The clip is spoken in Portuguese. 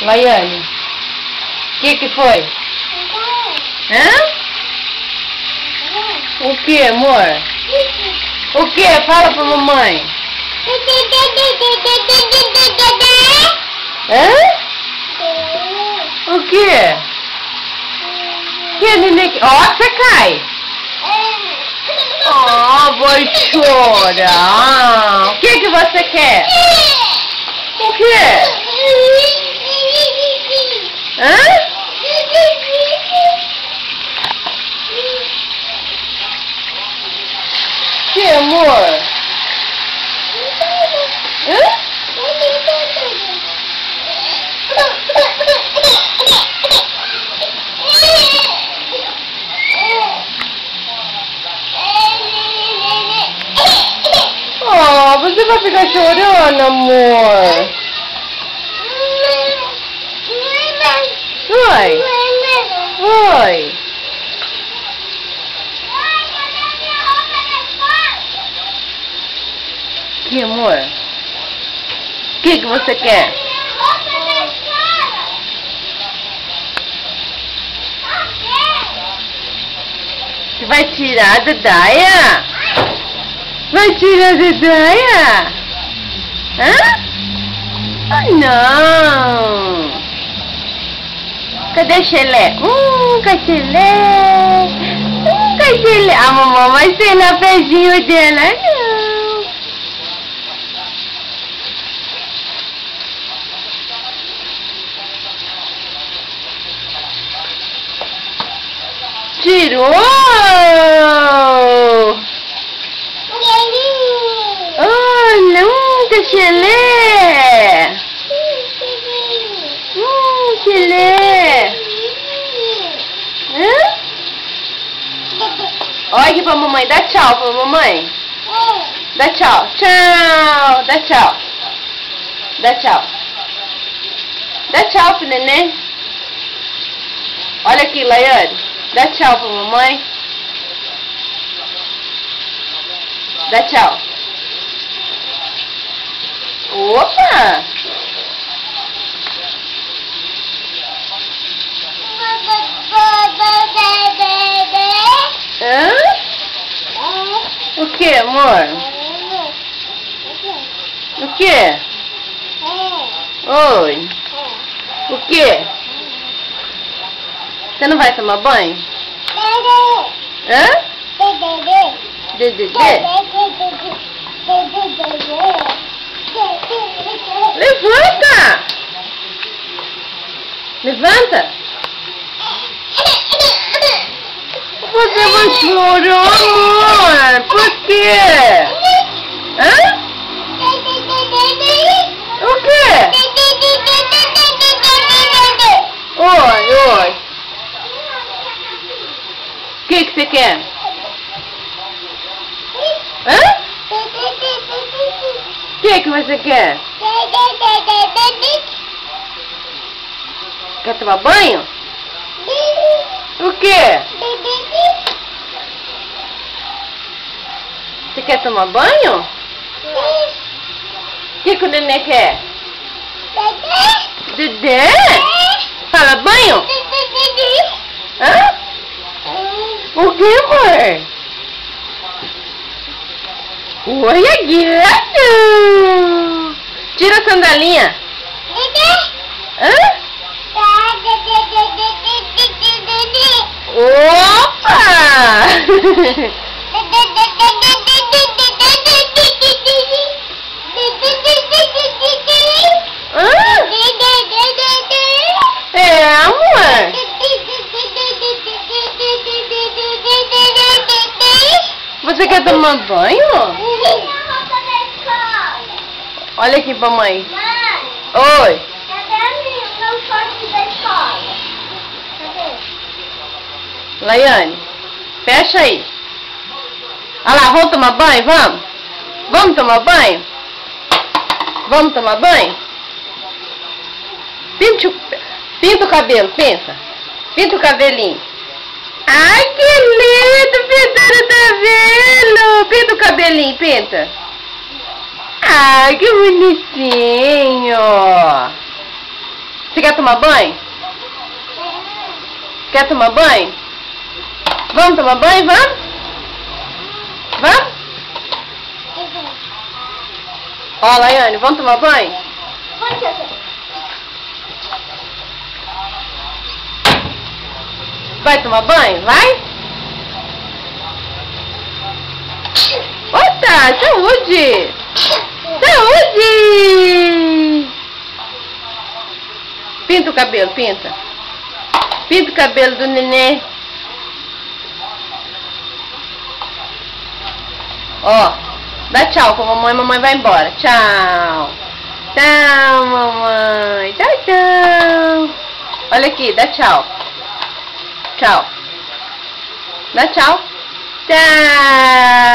Laiane, que foi? Hã? O que, amor? O que? Fala pra mamãe. Hã? O que? Que, neném? Ó, você cai. Oh, vai chorar. O que você quer? O que? Hã? Que, amor? Hã? Oh, você vai ficar chorando, amor. Oi. Oi. Que, amor? O que você quer? Você vai tirar da Daia? Vai tirar da Daia? Hã? Ah, não. Cadê a Xelé? Cachelé. Cachelé. A mamãe vai ser no pezinho dela, não. Tirou! Olha, Cachelé! Cachelé! Hã? Olha aqui pra mamãe, dá tchau pra mamãe. Dá tchau. Tchau! Dá tchau. Dá tchau. Dá tchau pro neném. Olha aqui, Laiane. Dá tchau pra mamãe. Dá tchau. Opa! Hã? O que, amor? O que? Oi. O que? Você não vai tomar banho? Hã? Dedê? Levanta! Levanta! Você vai chorar, amor! Por quê? Hã? O quê? Oi. O que você quer? Hã? O que você quer? Quer tomar banho? O quê? Você quer tomar banho? O que o neném quer? Dedê? Fala banho? Hã? O que, amor? Olha, gato! Tira a sandalinha. Hã? Opa! É, amor? Você quer tomar banho? Olha aqui pra mãe. Oi. Cadê meu short da escola? Cadê? Laiane, fecha aí. Olha lá, vamos tomar banho? Vamos? Vamos tomar banho? Vamos tomar banho? Pinta o cabelo, pinta. Pinta o cabelinho. Ai, que lindo, pintando o cabelo. Pinta o cabelinho, pinta. Ai, que bonitinho. Você quer tomar banho? Quer tomar banho? Vamos tomar banho? Vamos? Vamos? Ó, Laiane, vamos tomar banho? Vai tomar banho? Vai? Opa, saúde! Saúde! Pinta o cabelo, pinta. Pinta o cabelo do neném. Ó, dá tchau pra mamãe, mamãe vai embora. Tchau. Tchau, mamãe. Tchau, tchau. Olha aqui, dá tchau. Tchau. Dá tchau. Tchau.